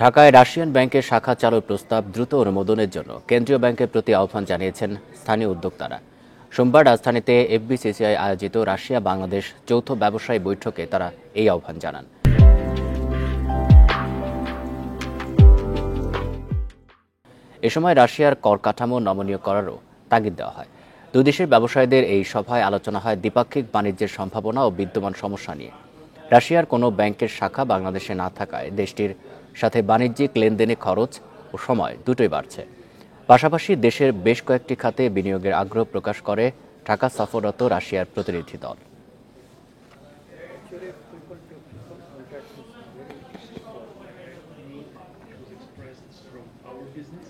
ঢাকায় রাশিয়ান ব্যাংকের শাখা চালুর প্রস্তাব দ্রুত অনুমোদনের জন্য কেন্দ্রীয় ব্যাংকের প্রতি আহ্বান জানিয়েছেন স্থানীয় উদ্যোক্তারা। সোমবার রাজধানীতে এফবিসিসিআই আয়োজিত রাশিয়া বাংলাদেশ যৌথ ব্যবসায়ী বৈঠকে তারা এই আহ্বান জানান। এ সময় রাশিয়ার কর কাঠামো নমনীয় করারও তাগিদ দেওয়া হয়। দুই দেশের ব্যবসায়ীদের এই সভায় আলোচনা হয় দ্বিপাক্ষিক বাণিজ্যের সম্ভাবনা ও বিদ্যমান সমস্যা নিয়ে। রাশিয়ার কোনো ব্যাংকের শাখা বাংলাদেশে না থাকায় দেশটির সাথে বাণিজ্যিক লেনদেনে খরচ ও সময় দুটোই বাড়ছে। পাশাপাশি দেশের বেশ কয়েকটি খাতে বিনিয়োগের আগ্রহ প্রকাশ করে ঢাকা সফররত রাশিয়ার প্রতিনিধি দল। from our business